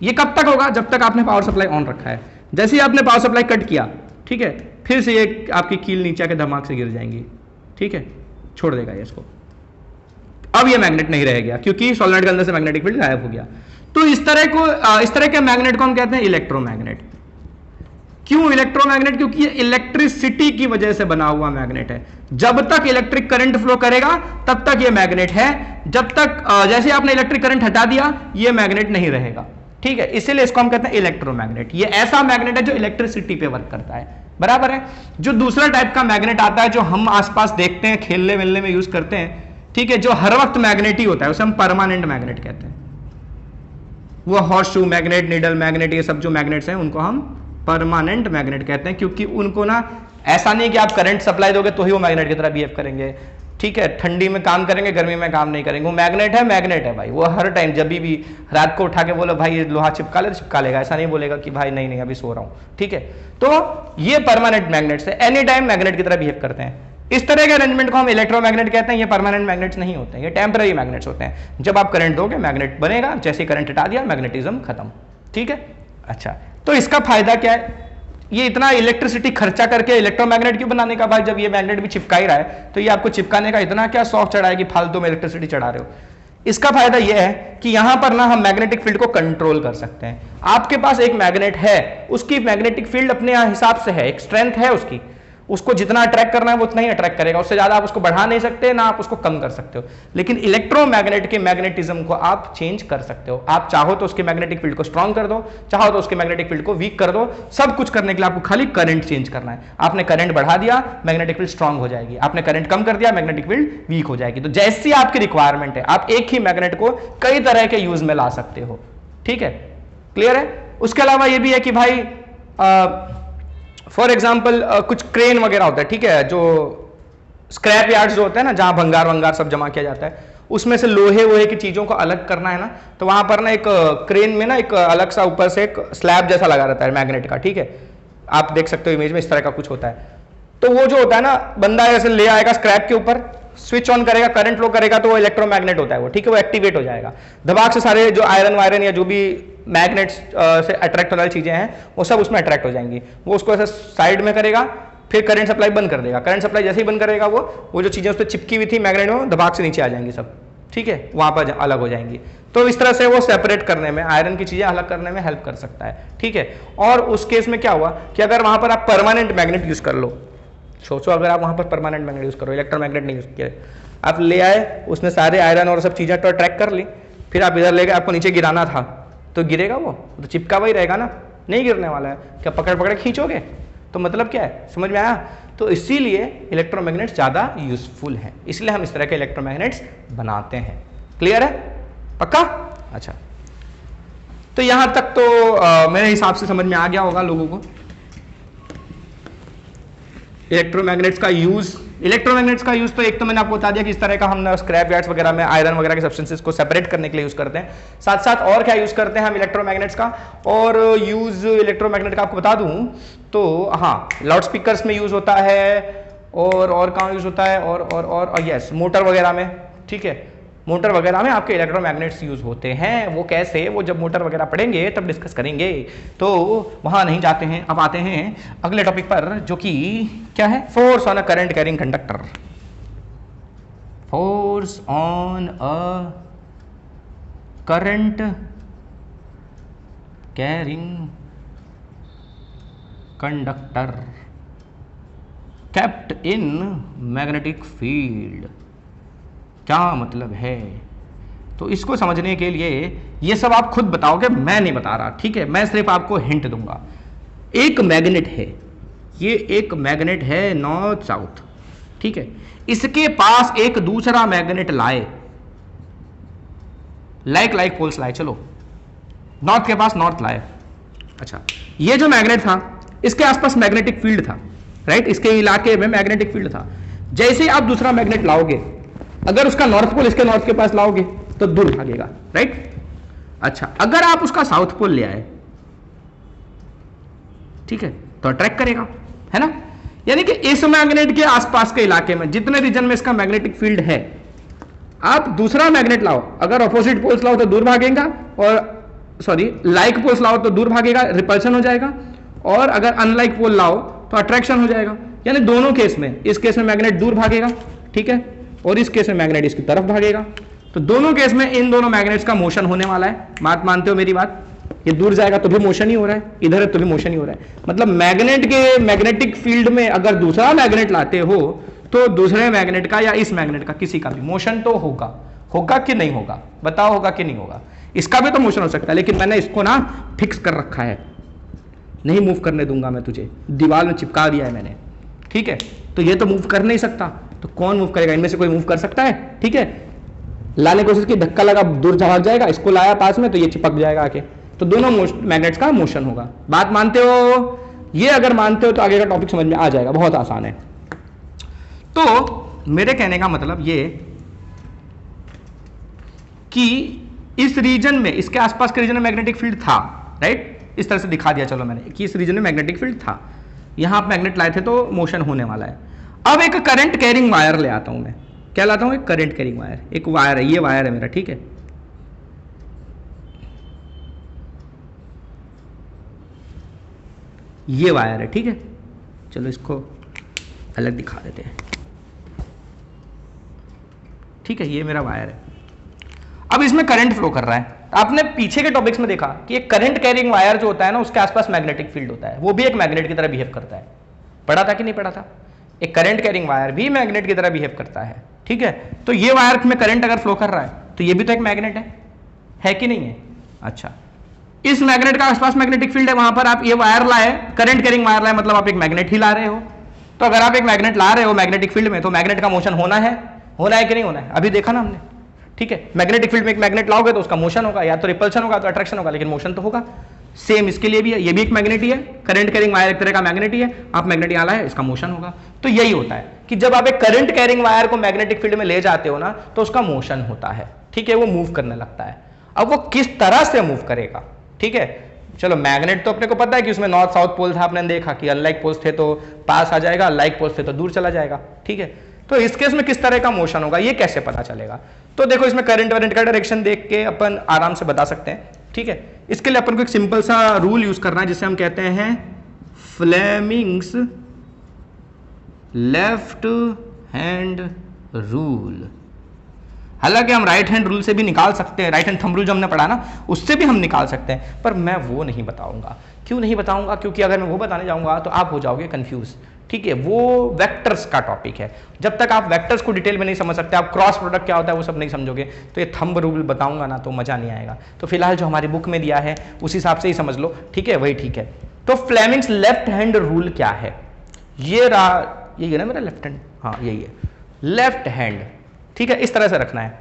ये कब तक होगा, जब तक आपने पावर सप्लाई ऑन रखा है। जैसे ही आपने पावर सप्लाई कट किया, ठीक है, फिर से ये आपकी कील नीचे आके धमाक से गिर जाएंगी, ठीक है, छोड़ देगा ये इसको। अब ये मैग्नेट नहीं रह गया, क्योंकि सोलेनॉइड के अंदर से मैग्नेटिक फील्ड गायब हो गया। तो इस तरह के मैग्नेट को हम कहते हैं इलेक्ट्रोमैग्नेट। क्यों इलेक्ट्रोमैग्नेट? क्योंकि ये इलेक्ट्रिसिटी की वजह से बना हुआ मैग्नेट है। जब तक इलेक्ट्रिक करंट फ्लो करेगा तब तक ये मैग्नेट है, जब तक जैसे आपने इलेक्ट्रिक करंट हटा दिया ये मैग्नेट नहीं रहेगा, ठीक है। इसीलिए इसको हम कहते हैं इलेक्ट्रोमैग्नेट। ये ऐसा मैग्नेट है जो इलेक्ट्रिसिटी पे वर्क करता है, बराबर है। जो दूसरा टाइप का मैग्नेट आता है, जो हम आसपास देखते हैं, खेलने मिलने में यूज करते हैं, ठीक है, जो हर वक्त मैग्नेट ही होता है, उसे हम परमानेंट मैग्नेट कहते हैं। वो horse shoe magnet, needle magnet, ये सब जो मैग्नेट्स हैं उनको हम परमानेंट मैग्नेट कहते हैं, क्योंकि उनको ना ऐसा नहीं कि आप करंट सप्लाई दोगे तो ही वो मैग्नेट की तरह बिहेव करेंगे, ठीक है। ठंडी में काम करेंगे, गर्मी में काम नहीं करेंगे। वो मैग्नेट है भाई, वो हर टाइम जब भी रात को उठा के बोलो भाई ये लोहा चिपका ले तो चिपका लेगा, ऐसा नहीं बोलेगा कि भाई नहीं नहीं अभी सो रहा हूं, ठीक है। तो ये परमानेंट मैग्नेट्स है, एनी टाइम मैग्नेट की तरह बिहेव करते हैं। इस तरह के अरेंजमेंट को हम इलेक्ट्रोमैग्नेट कहते हैं। ये परमानेंट मैग्नेट्स नहीं होते हैं, ये टेम्पररी मैग्नेट्स होते हैं। जब आप करंट दोगे मैग्नेट बनेगा, जैसे करंट हटा दिया मैग्नेटिज्म खत्म, ठीक है। अच्छा, तो इसका फायदा क्या है? ये इतना इलेक्ट्रिसिटी खर्चा करके इलेक्ट्रोमैग्नेट क्यों बनाने का भाई, जब ये मैग्नेट भी चिपका ही रहा है तो ये आपको चिपकाने का इतना क्या शौक चढ़ा है कि फालतू में इलेक्ट्रिसिटी चढ़ा रहे हो। इसका फायदा यह है कि यहां पर ना हम मैग्नेटिक फील्ड को कंट्रोल कर सकते हैं। आपके पास एक मैग्नेट है, उसकी मैग्नेटिक फील्ड अपने हिसाब से है, एक स्ट्रेंथ है उसकी, उसको जितना अट्रैक्ट करना है वो उतना ही अट्रैक्ट करेगा, उससे ज्यादा आप उसको बढ़ा नहीं सकते ना आप उसको कम कर सकते हो। लेकिन इलेक्ट्रोमैग्नेट के मैग्नेटिज्म को आप चेंज कर सकते हो। आप चाहो तो उसके मैग्नेटिक फील्ड को स्ट्रांग कर दो, चाहो तो उसके मैग्नेटिक फील्ड को वीक कर दो। सब कुछ करने के लिए आपको खाली करंट चेंज करना है। आपने करंट बढ़ा दिया, मैग्नेटिक फील्ड स्ट्रांग हो जाएगी। आपने करंट कम कर दिया, मैग्नेटिक फील्ड वीक हो जाएगी। तो जैसी आपकी रिक्वायरमेंट है, आप एक ही मैग्नेट को कई तरह के यूज में ला सकते हो, ठीक है, क्लियर है। उसके अलावा यह भी है कि भाई फॉर एग्जाम्पल कुछ क्रेन वगैरह होता है, ठीक है, जो स्क्रैप यार्ड्स जो होते हैं ना, जहां भंगार वंगार सब जमा किया जाता है, उसमें से लोहे वोहे की चीजों को अलग करना है ना, तो वहां पर ना एक क्रेन में ना एक अलग सा ऊपर से एक स्लैब जैसा लगा रहता है मैग्नेट का, ठीक है। आप देख सकते हो इमेज में, इस तरह का कुछ होता है। तो वो जो होता है ना, बंदा ऐसे ले आएगा स्क्रैप के ऊपर, स्विच ऑन करेगा, करंट फ्लो करेगा, तो वो इलेक्ट्रोमैग्नेट होता है वो, ठीक है, वो एक्टिवेट हो जाएगा। धमाक से सारे जो आयरन वायरन या जो भी मैग्नेट्स से अट्रैक्ट होने वाली चीजें हैं वो सब उसमें अट्रैक्ट हो जाएंगी। वो उसको ऐसे साइड में करेगा, फिर करंट सप्लाई बंद कर देगा। करंट सप्लाई जैसे ही बंद करेगा वो जो चीजें उस पर चिपकी हुई थी मैग्नेट में, धमाक से नीचे आ जाएंगी सब, ठीक है, वहां पर अलग हो जाएंगी। तो इस तरह से वो सेपरेट करने में, आयरन की चीजें अलग करने में हेल्प कर सकता है, ठीक है। और उस केस में क्या हुआ कि अगर वहां पर आप परमानेंट मैग्नेट यूज कर लो, सोचो अगर आप वहां पर परमानेंट मैग्नेट यूज करो, इलेक्ट्रोमैग्नेट नहीं यूज किया, आप ले आए, उसने सारे आयरन और सब चीजें तो अट्रैक्ट कर ली, फिर आप इधर ले गए, आपको नीचे गिराना था, तो गिरेगा वो तो चिपका हुआ ही रहेगा ना, नहीं गिरने वाला है। क्या पकड़ पकड़ खींचोगे? तो मतलब क्या है, समझ में आया? तो इसीलिए इलेक्ट्रोमैग्नेट्स ज्यादा यूजफुल हैं, इसलिए हम इस तरह के इलेक्ट्रोमैग्नेट्स बनाते हैं। क्लियर है? पक्का? अच्छा, तो यहां तक तो मेरे हिसाब से समझ में आ गया होगा लोगों को इलेक्ट्रोमैग्नेट्स का यूज। इलेक्ट्रोमैग्नेट्स का यूज तो एक तो मैंने आपको बता दिया कि इस तरह का हम स्क्रैप यार्ड्स वगैरह में आयरन वगैरह के सब्सटेंसेस को सेपरेट करने के लिए यूज करते हैं। साथ साथ और क्या यूज करते हैं हम इलेक्ट्रोमैग्नेट्स का, और यूज इलेक्ट्रोमैग्नेट का आपको बता दूं तो हाँ, लाउड स्पीकर्स में यूज होता है, और कहाँ यूज होता है, और यस, मोटर वगैरह में, ठीक है, मोटर वगैरह में आपके इलेक्ट्रोमैग्नेट्स यूज होते हैं। वो कैसे, वो जब मोटर वगैरह पढ़ेंगे तब डिस्कस करेंगे, तो वहां नहीं जाते हैं। अब आते हैं अगले टॉपिक पर, जो कि क्या है, force on a current carrying conductor. Force on a current carrying conductor kept in magnetic field. क्या मतलब है? तो इसको समझने के लिए ये सब आप खुद बताओगे, मैं नहीं बता रहा, ठीक है, मैं सिर्फ आपको हिंट दूंगा। एक मैग्नेट है, ये एक मैग्नेट है नॉर्थ साउथ, ठीक है, इसके पास एक दूसरा मैग्नेट लाए, लाइक पोल्स लाए, चलो नॉर्थ के पास नॉर्थ लाए। अच्छा, ये जो मैग्नेट था इसके आसपास मैग्नेटिक फील्ड था, राइट, इसके इलाके में मैग्नेटिक फील्ड था। जैसे आप दूसरा मैग्नेट लाओगे, अगर उसका नॉर्थ पोल इसके नॉर्थ के पास लाओगे तो दूर भागेगा, राइट। अच्छा, अगर आप उसका साउथ पोल ले आए, ठीक है, तो अट्रैक्ट करेगा, है ना। यानी कि इस मैग्नेट के आसपास के इलाके में जितने रीजन में इसका मैग्नेटिक फील्ड है, आप दूसरा मैग्नेट लाओ, अगर ऑपोजिट पोल्स लाओ तो दूर भागेगा, और सॉरी लाइक पोल्स लाओ तो दूर भागेगा, रिपल्शन हो जाएगा, और अगर अनलाइक पोल लाओ तो अट्रैक्शन हो जाएगा। यानी दोनों केस में, इस केस में मैग्नेट दूर भागेगा, ठीक है, और इस केस में मैग्नेट इसकी तरफ भागेगा। तो दोनों केस में इन दोनों मैग्नेट्स का मोशन होने वाला है। बात मानते हो मेरी बात? ये दूर जाएगा तो भी मोशन ही हो रहा है, इधर है तो भी मोशन ही हो रहा है। मतलब मैग्नेट के मैग्नेटिक फील्ड में अगर दूसरा मैग्नेट लाते हो तो दूसरे मैग्नेट का या इस मैग्नेट का किसी का भी मोशन तो होगा। होगा कि नहीं होगा? बताओ, होगा कि नहीं होगा? इसका भी तो मोशन हो सकता है, लेकिन मैंने इसको ना फिक्स कर रखा है, नहीं मूव करने दूंगा मैं तुझे, दीवार में चिपका दिया है मैंने, ठीक है। तो ये तो मूव कर नहीं सकता, तो कौन मूव करेगा? इनमें से कोई मूव कर सकता है? ठीक है, लाने की कोशिश की, धक्का लगा, दूर भाग जाएगा, इसको लाया पास में तो ये चिपक जाएगा आके। तो दोनों मैग्नेट्स का मोशन होगा। बात मानते हो? ये अगर मानते हो तो आगे का टॉपिक समझ में आ जाएगा, बहुत आसान है। तो मेरे कहने का मतलब ये कि इस रीजन में, इसके आसपास के रीजन में मैग्नेटिक फील्ड था, राइट, इस तरह से दिखा दिया चलो मैंने कि इस रीजन में मैग्नेटिक फील्ड था, यहां आप मैग्नेट लाए थे तो मोशन होने वाला है। अब एक करंट कैरिंग वायर ले आता हूं मैं। क्या लाता हूं? एक करंट कैरिंग वायर। एक वायर है, ये वायर है मेरा, ठीक है, ये वायर है, ठीक है। चलो इसको अलग दिखा देते हैं, ठीक है, ये मेरा वायर है। अब इसमें करंट फ्लो कर रहा है। आपने पीछे के टॉपिक्स में देखा कि एक करंट कैरिंग वायर जो होता है ना, उसके आसपास मैग्नेटिक फील्ड होता है, वो भी एक मैग्नेट की तरह बिहेव करता है। पढ़ा था कि नहीं पढ़ा था? एक करंट कैरिंग वायर भी मैग्नेट की तरह बिहेव करता है, ठीक है। तो ये वायर में करंट अगर फ्लो कर रहा है तो ये भी तो एक मैग्नेट है कि नहीं है? अच्छा, इस मैग्नेट का आसपास मैग्नेटिक फील्ड है, वहां पर आप ये वायर लाए, करंट कैरिंग वायर लाए, मतलब आप एक मैग्नेट ही ला रहे हो। तो अगर आप एक मैग्नेट ला रहे हो मैग्नेटिक फील्ड में, तो मैग्नेट का मोशन होना है कि नहीं होना है? अभी देखा ना हमने, ठीक है। मैग्नेटिक फील्ड में एक मैग्नेट लाओगे तो उसका मोशन होगा, या तो रिपल्शन होगा तो अट्रैक्शन होगा, लेकिन मोशन तो होगा। सेम इसके लिए भी है, ये भी एक मैग्नेट ही है, करंट कैरिंग वायर एक तरह का मैग्नेट ही है। आप मैग्नेट यहां लाए, इसका मोशन होगा। तो यही होता है कि जब आप एक करंट कैरिंग वायर को मैग्नेटिक फील्ड में ले जाते हो ना, तो उसका मोशन होता है, ठीक है, वो मूव करने लगता है। अब वो किस तरह से मूव करेगा, ठीक है। चलो, मैग्नेट तो अपने को पता है कि उसमें नॉर्थ साउथ पोल था, आपने देखा कि अनलाइक पोल्स थे तो पास आ जाएगा, लाइक पोल्स थे तो दूर चला जाएगा, ठीक है। तो इस केस में किस तरह का मोशन होगा, ये कैसे पता चलेगा? तो देखो, इसमें करंट वरेंट का डायरेक्शन देख के अपन आराम से बता सकते हैं, ठीक है। इसके लिए अपन को एक सिंपल सा रूल यूज करना है, जिसे हम कहते हैं फ्लेमिंग्स लेफ्ट हैंड रूल। हालांकि हम राइट हैंड रूल से भी निकाल सकते हैं, राइट हैंड थंब रूल जो हमने पढ़ा ना, उससे भी हम निकाल सकते हैं, पर मैं वो नहीं बताऊंगा। क्यों नहीं बताऊंगा? क्योंकि अगर मैं वो बताने जाऊंगा तो आप हो जाओगे कंफ्यूज, ठीक है। वो वेक्टर्स का टॉपिक है, जब तक आप वेक्टर्स को डिटेल में नहीं समझ सकते, आप क्रॉस प्रोडक्ट क्या होता है वो सब नहीं समझोगे, तो ये थंब रूल बताऊंगा ना तो मजा नहीं आएगा। तो फिलहाल जो हमारी बुक में दिया है उस हिसाब से ही समझ लो, ठीक है, वही ठीक है। तो फ्लेमिंग्स लेफ्ट हैंड रूल क्या है? ये यही है ना मेरा लेफ्ट हैंड, हाँ यही है लेफ्ट हैंड, ठीक है। इस तरह से रखना है,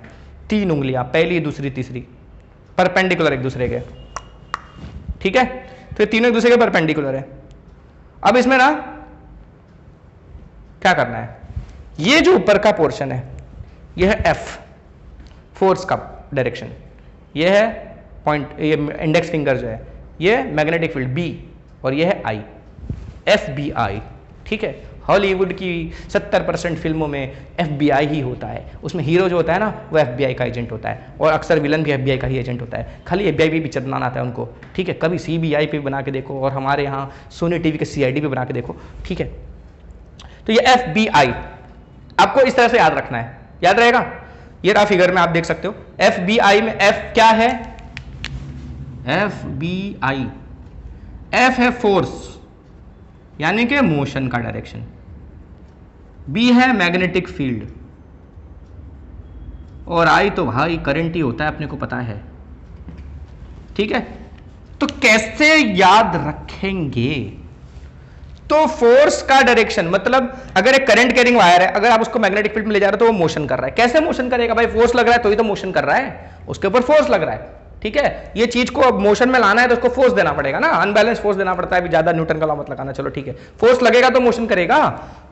3 उंगलियां, पहली दूसरी तीसरी परपेंडिकुलर एक दूसरे के, ठीक है। तो ये तीनों एक दूसरे के परपेंडिकुलर है। अब इसमें ना क्या करना है, ये जो ऊपर का पोर्शन है ये है एफ, फोर्स का डायरेक्शन, ये है पॉइंट, ये इंडेक्स फिंगर जो है, ये मैग्नेटिक फील्ड बी, और ये है आई, एफ बी आई, ठीक है। हॉलीवुड की 70% फिल्मों में FBI ही होता है, उसमें हीरो जो होता है ना वो FBI का एजेंट होता है, और अक्सर विलन भी FBI का ही एजेंट होता है। खाली FBI भी पिक्चर बनाना आता है उनको, ठीक है। कभी CBI पे बना के देखो, और हमारे यहाँ सोनी टीवी के CID पे बना के देखो, ठीक है। तो ये FBI आपको इस तरह से याद रखना है, याद रहेगा। ये रहा फिगर में आप देख सकते हो, FBI में F क्या है? FBI, F है फोर्स यानी कि मोशन का डायरेक्शन, B है मैग्नेटिक फील्ड, और आई तो भाई करंट ही होता है, अपने को पता है, ठीक है। तो कैसे याद रखेंगे? तो फोर्स का डायरेक्शन, मतलब अगर एक करंट कैरिंग वायर है, अगर आप उसको मैग्नेटिक फील्ड में ले जा रहे हो तो वो मोशन कर रहा है। कैसे मोशन करेगा भाई? फोर्स लग रहा है तो ही तो मोशन कर रहा है, उसके ऊपर फोर्स लग रहा है, ठीक है। ये चीज को अब मोशन में लाना है तो उसको फोर्स देना पड़ेगा ना, अनबैलेंस फोर्स देना पड़ता है, अभी ज्यादा न्यूटन का लॉ मत लगाना, चलो ठीक है। फोर्स लगेगा तो मोशन करेगा।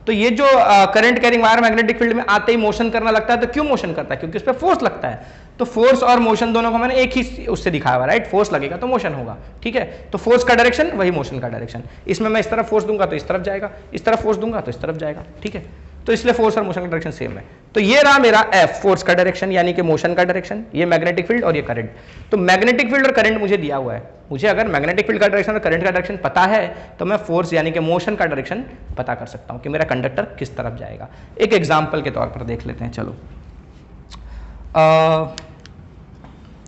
तो ये जो current carrying wire magnetic field में आते ही मोशन करना लगता है, तो क्यों मोशन करता है? क्योंकि उस पर फोर्स लगता है। तो फोर्स और मोशन दोनों को मैंने एक ही उससे दिखाया हुआ, राइट। फोर्स लगेगा तो मोशन होगा, ठीक है। तो फोर्स का डायरेक्शन वही मोशन का डायरेक्शन। इसमें मैं इस तरफ फोर्स दूंगा तो इस तरफ जाएगा, इस तरफ फोर्स दूंगा तो इस तरफ जाएगा, ठीक है। तो इसलिए फोर्स और मोशन का डायरेक्शन सेम है। तो ये रहा मेरा एफ, फोर्स का डायरेक्शन यानी कि मोशन का डायरेक्शन, ये मैग्नेटिक फील्ड और ये करंट। तो मैग्नेटिक फील्ड और करंट मुझे दिया हुआ है, मुझे अगर मैग्नेटिक फील्ड का डायरेक्शन और करंट का डायरेक्शन पता है तो मैं फोर्स यानी कि मोशन का डायरेक्शन पता कर सकता हूं कि मेरा कंडक्टर किस तरफ जाएगा। एक एग्जांपल के तौर पर देख लेते हैं, चलो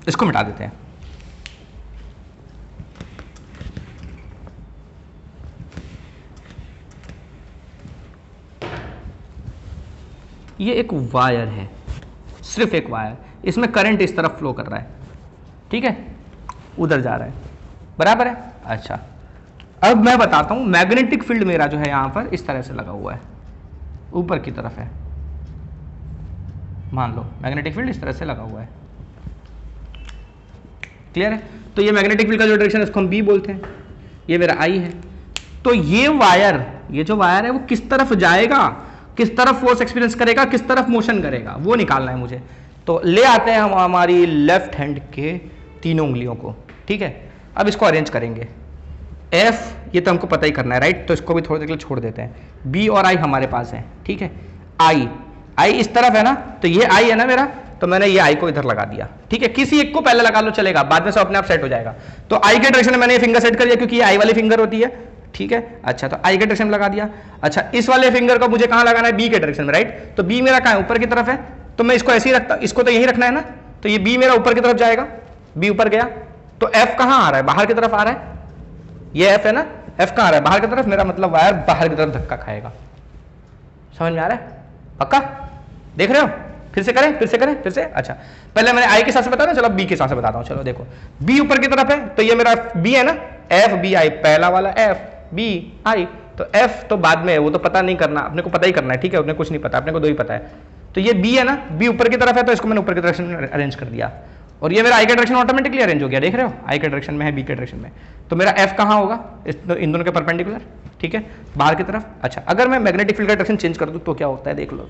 इसको मिटा देते हैं। ये एक वायर है, सिर्फ एक वायर, इसमें करंट इस तरफ फ्लो कर रहा है, ठीक है, उधर जा रहा है, बराबर है। अच्छा, अब मैं बताता हूं मैग्नेटिक फील्ड मेरा जो है यहां पर इस तरह से लगा हुआ है, ऊपर की तरफ है, मान लो मैग्नेटिक फील्ड इस तरह से लगा हुआ है, क्लियर है। तो ये मैग्नेटिक फील्ड का जो डायरेक्शन है उसको हम बी बोलते हैं, ये मेरा आई है। तो ये वायर, ये जो वायर है वो किस तरफ जाएगा, किस तरफ फोर्स एक्सपीरियंस करेगा, किस तरफ मोशन करेगा, वो निकालना है मुझे। तो ले आते हैं हम हमारी लेफ्ट हैंड के तीनों उंगलियों को, ठीक है। अब इसको अरेंज करेंगे, एफ ये तो हमको पता ही करना है, राइट। तो इसको भी थोड़ी देर के लिए छोड़ देते हैं। बी और आई हमारे पास है, ठीक है। आई, आई इस तरफ है ना, तो ये आई है ना मेरा, तो मैंने ये आई को इधर लगा दिया, ठीक है। किसी एक को पहले लगा लो चलेगा, बाद में सब अपने आप सेट हो जाएगा। तो आई के डायरेक्शन में मैंने ये फिंगर सेट कर दिया क्योंकि ये आई वाली फिंगर होती है, ठीक है। अच्छा, तो आई के डायरेक्शन में लगा दिया। अच्छा, इस वाले फिंगर को मुझे कहां लगाना है? बी के डायरेक्शन में, राइट। तो बी मेरा कहां है? ऊपर की तरफ है, तो मैं इसको ऐसे ही रखता, इसको तो यही रखना है ना। तो ये बी मेरा ऊपर की तरफ जाएगा, बी ऊपर गया, तो एफ कहां आ रहा है? बाहर की तरफ आ रहा है, ये एफ है ना, एफ कहां आ रहा है? बाहर की तरफ। मेरा मतलब वायर बाहर की तरफ धक्का खाएगा, समझ में आ रहा है? पक्का देख रहे हो? फिर से करें, फिर से करें, फिर से। अच्छा, पहले मैंने आई के हिसाब से बताया, चलो बी के हिसाब से बताता हूं। चलो देखो, बी ऊपर की तरफ है, तो ये मेरा बी है ना, एफ बी आई, पहला वाला एफ बी आई। तो एफ तो बाद में है, वो तो पता नहीं करना, अपने को पता ही करना है, ठीक है। अपने कुछ नहीं पता, अपने को दो ही पता है। तो ये बी है ना, बी ऊपर की तरफ है, तो इसको मैंने ऊपर की डायरेक्शन में अरेंज कर दिया, और ये मेरा आई का डायरेक्शन ऑटोमेटिकली अरेंज हो गया, देख रहे हो? आई के डायरेक्शन में है, बी के डायरेक्शन में। तो मेरा एफ कहां होगा? इन दोनों के परपेंडिकुलर, ठीक है, बाहर की तरफ। अच्छा, अगर मैं मैग्नेटिक फील्ड का डायरेक्शन चेंज कर दूं तो क्या होता है? देख लो,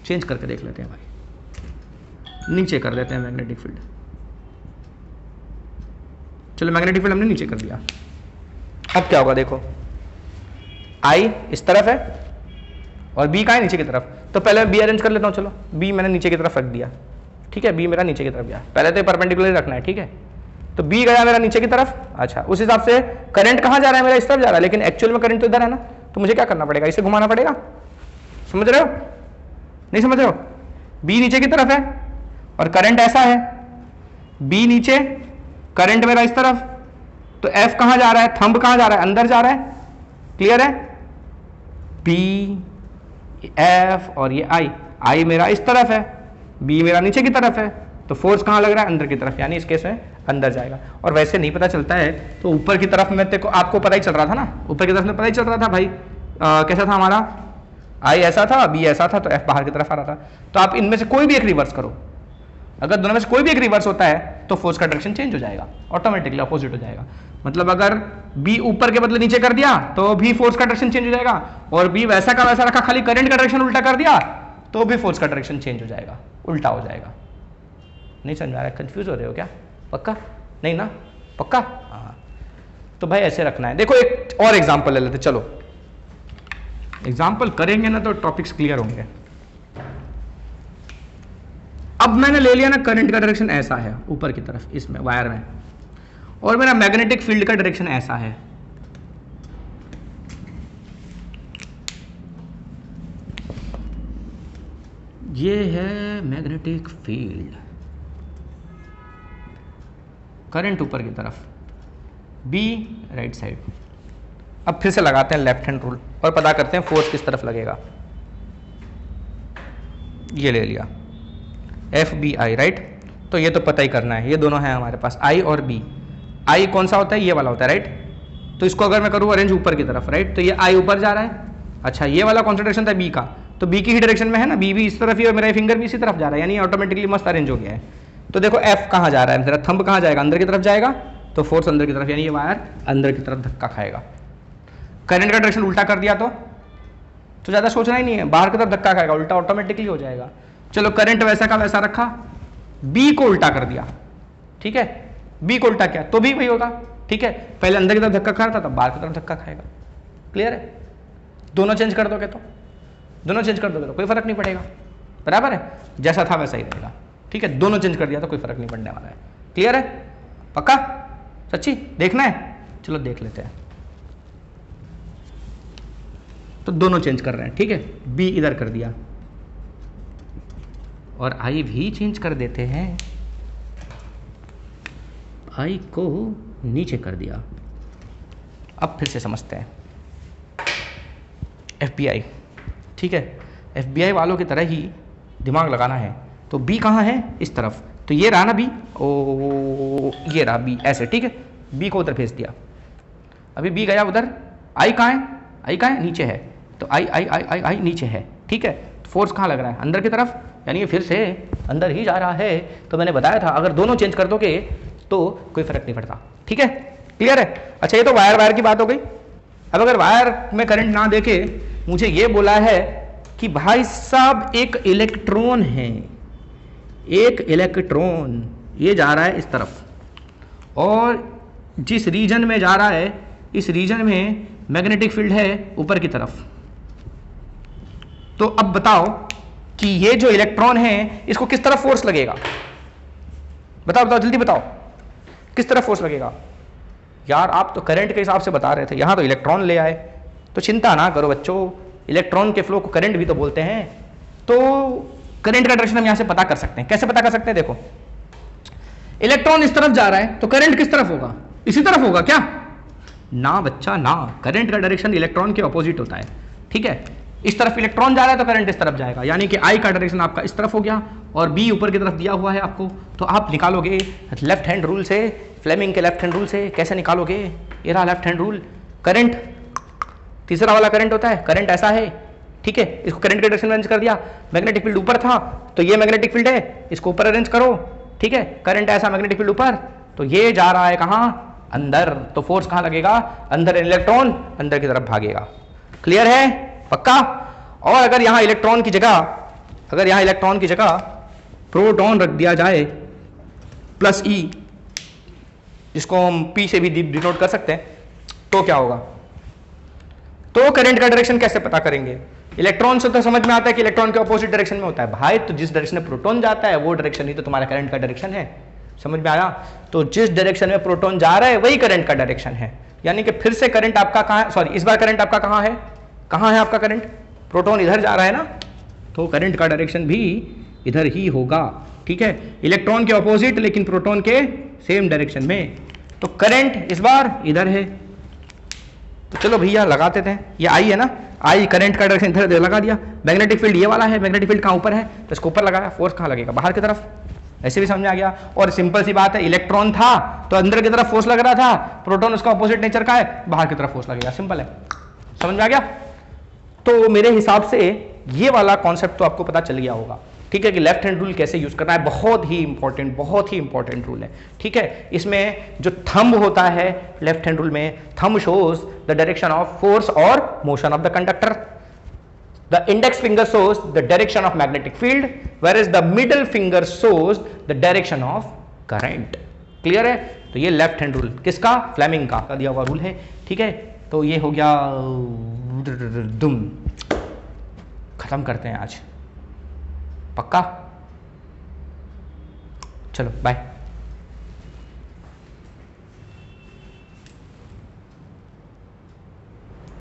चेंज करके देख लेते हैं भाई, नीचे कर देते हैं मैग्नेटिक फील्ड। चलो, मैग्नेटिक फील्ड हमने नीचे कर दिया। अब क्या होगा? देखो, आई इस तरफ है और बी कहां है? नीचे की तरफ। तो पहले मैं बी अरेंज कर लेता हूं। चलो, बी मैंने नीचे की तरफ रख दिया, ठीक है। बी मेरा नीचे की तरफ गया, पहले तो परपेंडिकुलर रखना है, ठीक है। तो बी गया मेरा नीचे की तरफ। अच्छा, उस हिसाब से करंट कहां जा रहा है? मेरा इस तरफ जा रहा है, लेकिन एक्चुअल में करंट तो इधर है ना। तो मुझे क्या करना पड़ेगा? इसे घुमाना पड़ेगा, समझ रहे हो? नहीं समझ रहे हो? बी नीचे की तरफ है और करंट ऐसा है, बी नीचे, करंट मेरा इस तरफ। तो एफ कहां जा रहा है? थंब कहां जा रहा है? अंदर जा रहा है, क्लियर है। बी एफ और ये आई, आई मेरा इस तरफ है, बी मेरा नीचे की तरफ है। तो फोर्स कहां लग रहा है? अंदर की तरफ, यानी इस केस में अंदर जाएगा। और वैसे नहीं पता चलता है तो ऊपर की तरफ में देखो, आपको पता ही चल रहा था ना, ऊपर की तरफ में पता ही चल रहा था भाई। कैसा था हमारा? आई ऐसा था, बी ऐसा था, तो एफ बाहर की तरफ आ रहा था। तो आप इनमें से कोई भी एक रिवर्स करो, अगर दोनों में से कोई भी एक रिवर्स होता है तो फोर्स का डायरेक्शन चेंज हो जाएगा, ऑटोमेटिकली अपोजिट हो जाएगा। मतलब अगर बी ऊपर के बदले नीचे कर दिया तो भी फोर्स का डायरेक्शन चेंज हो जाएगा, और बी वैसा का वैसा रखा, खाली करंट का डायरेक्शन उल्टा कर दिया तो भी फोर्स का डायरेक्शन चेंज हो जाएगा, उल्टा हो जाएगा। नहीं समझ आ रहा है? कंफ्यूज हो रहे हो क्या? पक्का नहीं ना? पक्का? हाँ, तो भाई ऐसे रखना है। देखो, एक और एग्जाम्पल ले लेते, चलो एग्जाम्पल करेंगे ना तो टॉपिक्स क्लियर होंगे। अब मैंने ले लिया ना, करंट का डायरेक्शन ऐसा है ऊपर की तरफ इसमें वायर में, और मेरा मैग्नेटिक फील्ड का डायरेक्शन ऐसा है। ये है मैग्नेटिक फील्ड, करंट ऊपर की तरफ, बी राइट साइड। अब फिर से लगाते हैं लेफ्ट हैंड रूल और पता करते हैं फोर्स किस तरफ लगेगा। ये ले लिया, एफ बी आई, राइट। तो ये तो पता ही करना है, ये दोनों है हमारे पास आई और बी। आई कौन सा होता है, ये वाला होता है, राइट। तो इसको अगर मैं करूँ अरेंज ऊपर की तरफ, राइट, तो ये आई ऊपर जा रहा है। अच्छा, ये वाला कॉन्सेंट्रेशन था बी का, तो बी की ही डायरेक्शन में है ना, बी भी इस तरफ ही और मेरा फिंगर भी इसी तरफ जा रहा है, यानी ऑटोमेटिकली मस्त अरेंज हो गया है। तो देखो एफ कहाँ जा रहा है, मेरा थंब कहाँ जाएगा, अंदर की तरफ जाएगा, तो फोर्स अंदर की तरफ, यानी ये वायर अंदर की तरफ धक्का खाएगा। करंट का डायरेक्शन उल्टा कर दिया तो ज़्यादा सोचना ही नहीं है, बाहर की तरफ धक्का खाएगा, उल्टा ऑटोमेटिकली हो जाएगा। चलो करंट वैसा का वैसा रखा, बी को उल्टा कर दिया, ठीक है, बी को उल्टा किया तो भी वही होगा, ठीक है। पहले अंदर की तरफ धक्का खा रहा था, तब बाहर की तरफ धक्का खाएगा। क्लियर है? दोनों चेंज कर दोगे तो कोई फर्क नहीं पड़ेगा, बराबर है, जैसा था वैसा ही रहेगा, ठीक है। दोनों चेंज कर दिया तो कोई फर्क नहीं पड़ने वाला है। क्लियर है? पक्का? सच्ची देखना है? चलो देख लेते हैं। तो दोनों चेंज कर रहे हैं, ठीक है। बी इधर कर दिया और आई भी चेंज कर देते हैं, आई को नीचे कर दिया। अब फिर से समझते हैं FBI, ठीक है। FBI वालों की तरह ही दिमाग लगाना है। तो B कहाँ है, इस तरफ, तो ये रहा ना B, ओ ये रहा B ऐसे, ठीक है। B को उधर भेज दिया, अभी B गया उधर, I कहाँ है, I कहाँ है, नीचे है, तो I नीचे है, ठीक है। फोर्स कहाँ लग रहा है, अंदर की तरफ, यानी ये फिर से अंदर ही जा रहा है। तो मैंने बताया था अगर दोनों चेंज कर दोगे तो कोई फर्क नहीं पड़ता, ठीक है। क्लियर है? अच्छा, ये तो वायर की बात हो गई। अब अगर वायर में करंट ना देके मुझे ये बोला है कि भाई साहब एक इलेक्ट्रॉन है, एक इलेक्ट्रॉन ये जा रहा है इस तरफ, और जिस रीजन में जा रहा है इस रीजन में मैग्नेटिक फील्ड है ऊपर की तरफ। तो अब बताओ कि ये जो इलेक्ट्रॉन है इसको किस तरफ फोर्स लगेगा, बताओ जल्दी बताओ, किस तरफ फोर्स लगेगा। यार आप तो करंट के हिसाब से बता रहे थे, यहां तो इलेक्ट्रॉन ले आए, तो चिंता ना करो बच्चों, इलेक्ट्रॉन के फ्लो को करंट भी तो बोलते हैं। तो करंट का डायरेक्शन हम यहां से पता कर सकते हैं। कैसे पता कर सकते हैं? देखो, इलेक्ट्रॉन इस तरफ जा रहा है तो करंट किस तरफ होगा, इसी तरफ होगा क्या? ना बच्चा ना, करंट का डायरेक्शन इलेक्ट्रॉन के ऑपोजिट होता है, ठीक है। इस तरफ इलेक्ट्रॉन जा रहा है तो करंट इस तरफ जाएगा, यानी कि आई का डायरेक्शन आपका इस तरफ हो गया और बी ऊपर की तरफ दिया हुआ है आपको। तो आप निकालोगे लेफ्ट हैंड रूल से, फ्लेमिंग के लेफ्ट हैंड रूल से। कैसे निकालोगे? ये रहा लेफ्ट हैंड रूल, करंट तीसरा वाला करंट होता है, करंट ऐसा है, ठीक है। इसको करंट के डायरेक्शन में अरेंज कर दिया, मैग्नेटिक फील्ड ऊपर था तो ये मैग्नेटिक फील्ड है, इसको ऊपर अरेंज करो, ठीक है। करंट ऐसा, मैग्नेटिक फील्ड ऊपर, तो ये जा रहा है कहां, अंदर, तो फोर्स कहां लगेगा, अंदर, इलेक्ट्रॉन अंदर की तरफ भागेगा। क्लियर है? पक्का? और अगर यहां इलेक्ट्रॉन की जगह प्रोटॉन रख दिया जाए प्लस E, जिसको हम P से भी डिनोट कर सकते हैं, तो क्या होगा? तो करंट का डायरेक्शन कैसे पता करेंगे? इलेक्ट्रॉन से तो समझ में आता है कि इलेक्ट्रॉन के ऑपोजिट डायरेक्शन में होता है भाई, तो जिस डायरेक्शन में प्रोटॉन जाता है वो डायरेक्शन ही तो तुम्हारा करंट का डायरेक्शन है। समझ में आया? तो जिस डायरेक्शन में प्रोटॉन जा रहा है वही करंट का डायरेक्शन है, यानी कि फिर से करंट आपका कहां है, सॉरी इस बार करंट आपका कहां है आपका करंट, प्रोटॉन इधर जा रहा है ना, तो करंट का डायरेक्शन भी इधर ही होगा, ठीक है। इलेक्ट्रॉन के ऑपोजिट लेकिन प्रोटॉन के सेम डायरेक्शन में, तो करंट इस बार इधर है। तो चलो भैया लगाते थे, ये आई है ना, आई करंट का डायरेक्शन इधर लगा दिया, मैग्नेटिक फील्ड ये वाला है, मैग्नेटिक फील्ड कहां ऊपर है तो इसको ऊपर लगाया, फोर्स कहां लगेगा, बाहर की तरफ। ऐसे भी समझ आ गया। और सिंपल सी बात है, इलेक्ट्रॉन था तो अंदर की तरफ फोर्स लग रहा था, प्रोटॉन उसका ऑपोजिट नेचर का है, बाहर की तरफ फोर्स लगेगा, सिंपल है। समझ में आ गया? तो मेरे हिसाब से ये वाला कॉन्सेप्ट तो आपको पता चल गया होगा, ठीक है, कि लेफ्ट हैंड रूल कैसे यूज करना है। बहुत ही इंपॉर्टेंट रूल है, ठीक है। इसमें जो थंब होता है लेफ्ट हैंड रूल में, thumb shows the direction of force और motion of the conductor, the index finger shows the direction of magnetic field, whereas the middle finger shows the direction of current। Clear है? तो ये left hand rule किसका, Fleming का दिया हुआ rule है, ठीक है। तो ये हो गया, दुम खत्म करते हैं आज, पक्का? चलो बाय।